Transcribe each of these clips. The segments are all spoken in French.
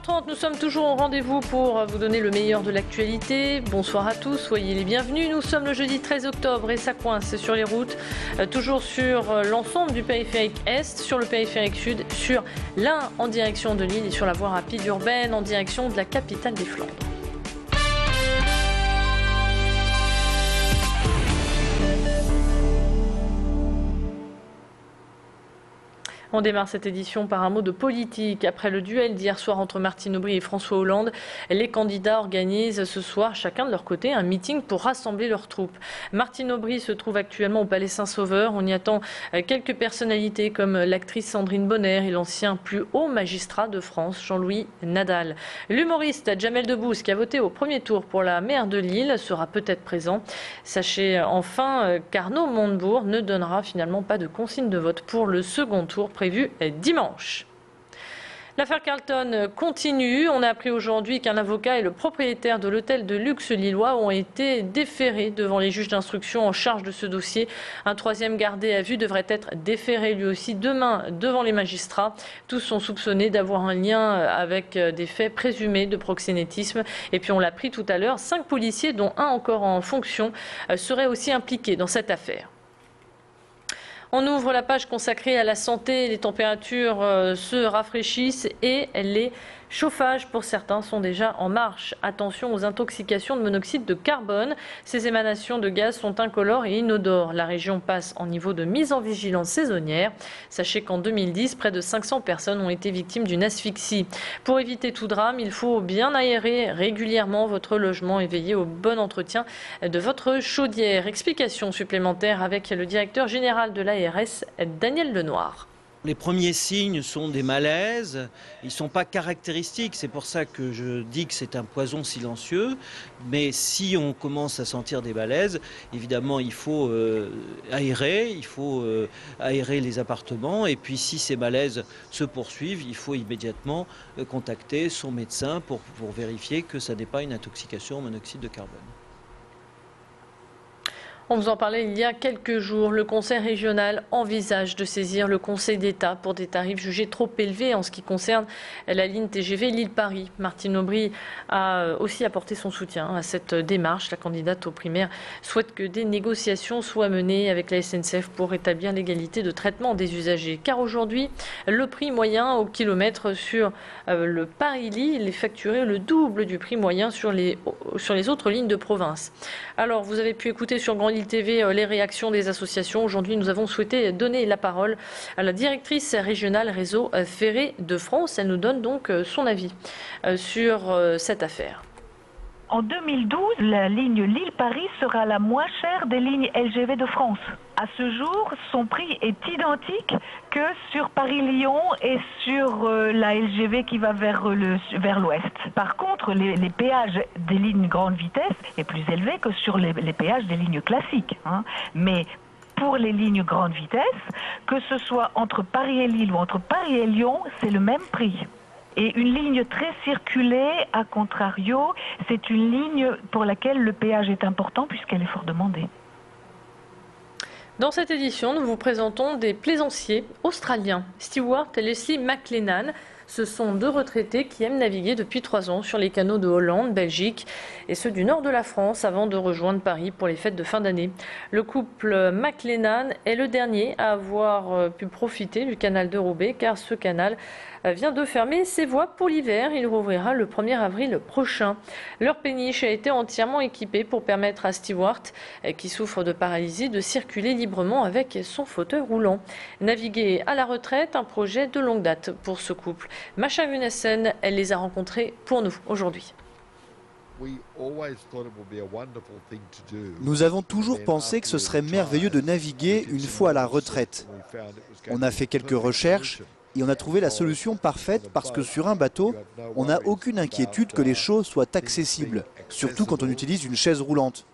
9h30, nous sommes toujours au rendez-vous pour vous donner le meilleur de l'actualité. Bonsoir à tous, soyez les bienvenus. Nous sommes le jeudi 13 octobre et ça coince sur les routes, toujours sur l'ensemble du périphérique Est, sur le périphérique Sud, sur l'Ain en direction de Lille et sur la voie rapide urbaine en direction de la capitale des Flandres. On démarre cette édition par un mot de politique. Après le duel d'hier soir entre Martine Aubry et François Hollande, les candidats organisent ce soir, chacun de leur côté, un meeting pour rassembler leurs troupes. Martine Aubry se trouve actuellement au Palais Saint-Sauveur. On y attend quelques personnalités comme l'actrice Sandrine Bonner et l'ancien plus haut magistrat de France, Jean-Louis Nadal. L'humoriste Jamel Debbouze, qui a voté au premier tour pour la maire de Lille, sera peut-être présent. Sachez enfin qu'Arnaud Montebourg ne donnera finalement pas de consigne de vote pour le second tour prévu dimanche. L'affaire Carlton continue. On a appris aujourd'hui qu'un avocat et le propriétaire de l'hôtel de luxe lillois ont été déférés devant les juges d'instruction en charge de ce dossier. Un troisième gardé à vue devrait être déféré lui aussi demain devant les magistrats. Tous sont soupçonnés d'avoir un lien avec des faits présumés de proxénétisme. Et puis on l'a appris tout à l'heure, 5 policiers, dont un encore en fonction, seraient aussi impliqués dans cette affaire. On ouvre la page consacrée à la santé. Les températures se rafraîchissent et les chauffages pour certains sont déjà en marche. Attention aux intoxications de monoxyde de carbone. Ces émanations de gaz sont incolores et inodores. La région passe en niveau de mise en vigilance saisonnière. Sachez qu'en 2010, près de 500 personnes ont été victimes d'une asphyxie. Pour éviter tout drame, il faut bien aérer régulièrement votre logement et veiller au bon entretien de votre chaudière. Explication supplémentaire avec le directeur général de l'ARS, Daniel Lenoir. Les premiers signes sont des malaises, ils ne sont pas caractéristiques, c'est pour ça que je dis que c'est un poison silencieux, mais si on commence à sentir des malaises, évidemment il faut aérer les appartements, et puis si ces malaises se poursuivent, il faut immédiatement contacter son médecin pour vérifier que ça n'est pas une intoxication au monoxyde de carbone. On vous en parlait il y a quelques jours. Le Conseil régional envisage de saisir le Conseil d'État pour des tarifs jugés trop élevés en ce qui concerne la ligne TGV Lille-Paris. Martine Aubry a aussi apporté son soutien à cette démarche. La candidate aux primaires souhaite que des négociations soient menées avec la SNCF pour rétablir l'égalité de traitement des usagers. Car aujourd'hui, le prix moyen au kilomètre sur le Paris-Lille est facturé le double du prix moyen sur les autres lignes de province. Alors, vous avez pu écouter sur Grand Lille TV les réactions des associations. Aujourd'hui, nous avons souhaité donner la parole à la directrice régionale réseau ferré de France. Elle nous donne donc son avis sur cette affaire. En 2012, la ligne Lille-Paris sera la moins chère des lignes LGV de France. À ce jour, son prix est identique que sur Paris-Lyon et sur la LGV qui va vers l'ouest. Par contre, les péages des lignes grande vitesse est plus élevé que sur les péages des lignes classiques. Mais pour les lignes grande vitesse, que ce soit entre Paris et Lille ou entre Paris et Lyon, c'est le même prix. Et une ligne très circulée, à contrario, c'est une ligne pour laquelle le péage est important puisqu'elle est fort demandée. Dans cette édition, nous vous présentons des plaisanciers australiens. Stewart et Leslie McLennan. Ce sont 2 retraités qui aiment naviguer depuis 3 ans sur les canaux de Hollande, Belgique et ceux du nord de la France avant de rejoindre Paris pour les fêtes de fin d'année. Le couple McLennan est le dernier à avoir pu profiter du canal de Roubaix car ce canal vient de fermer ses voies pour l'hiver. Il rouvrira le 1er avril prochain. Leur péniche a été entièrement équipée pour permettre à Stewart, qui souffre de paralysie, de circuler librement avec son fauteuil roulant. Naviguer à la retraite, un projet de longue date pour ce couple. Macha Gunessen, elle les a rencontrés pour nous aujourd'hui. Nous avons toujours pensé que ce serait merveilleux de naviguer une fois à la retraite. On a fait quelques recherches et on a trouvé la solution parfaite parce que sur un bateau, on n'a aucune inquiétude que les choses soient accessibles, surtout quand on utilise une chaise roulante.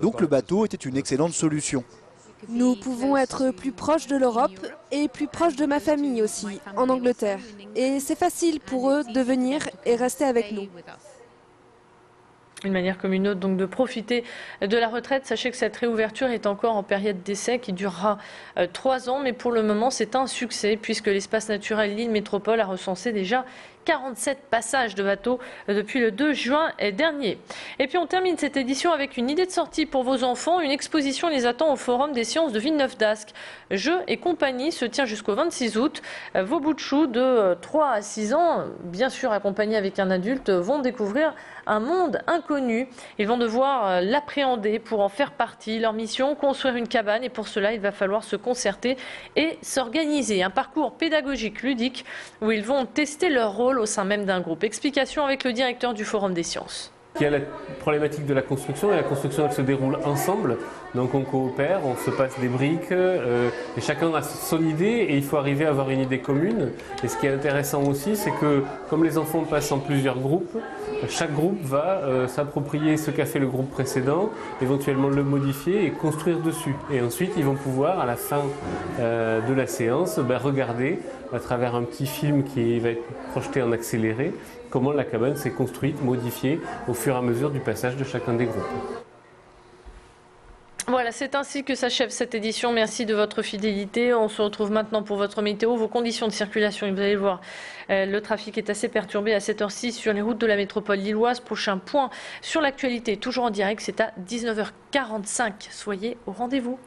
Donc le bateau était une excellente solution. Nous pouvons être plus proches de l'Europe et plus proches de ma famille aussi, en Angleterre. Et c'est facile pour eux de venir et rester avec nous. Une manière comme une autre donc de profiter de la retraite. Sachez que cette réouverture est encore en période d'essai qui durera 3 ans, mais pour le moment c'est un succès puisque l'espace naturel Lille Métropole a recensé déjà 47 passages de bateaux depuis le 2 juin dernier. Et puis on termine cette édition avec une idée de sortie pour vos enfants. Une exposition les attend au Forum des sciences de Villeneuve-d'Ascq. Jeux et compagnie se tient jusqu'au 26 août. Vos bouts de choux de 3 à 6 ans, bien sûr accompagnés avec un adulte, vont découvrir un monde inconnu. Ils vont devoir l'appréhender pour en faire partie. Leur mission, construire une cabane, et pour cela, il va falloir se concerter et s'organiser. Un parcours pédagogique ludique où ils vont tester leur rôle au sein même d'un groupe. Explication avec le directeur du Forum des sciences. Il y a la problématique de la construction, et la construction elle se déroule ensemble, donc on coopère, on se passe des briques, et chacun a son idée et il faut arriver à avoir une idée commune. Et ce qui est intéressant aussi, c'est que comme les enfants passent en plusieurs groupes, chaque groupe va s'approprier ce qu'a fait le groupe précédent, éventuellement le modifier et construire dessus. Et ensuite ils vont pouvoir à la fin de la séance regarder à travers un petit film qui va être projeté en accéléré comment la cabane s'est construite, modifiée au fur et à mesure du passage de chacun des groupes. Voilà, c'est ainsi que s'achève cette édition. Merci de votre fidélité. On se retrouve maintenant pour votre météo, vos conditions de circulation. Et vous allez voir, le trafic est assez perturbé à cette heure-ci sur les routes de la métropole lilloise. Prochain point sur l'actualité, toujours en direct, c'est à 19h45. Soyez au rendez-vous.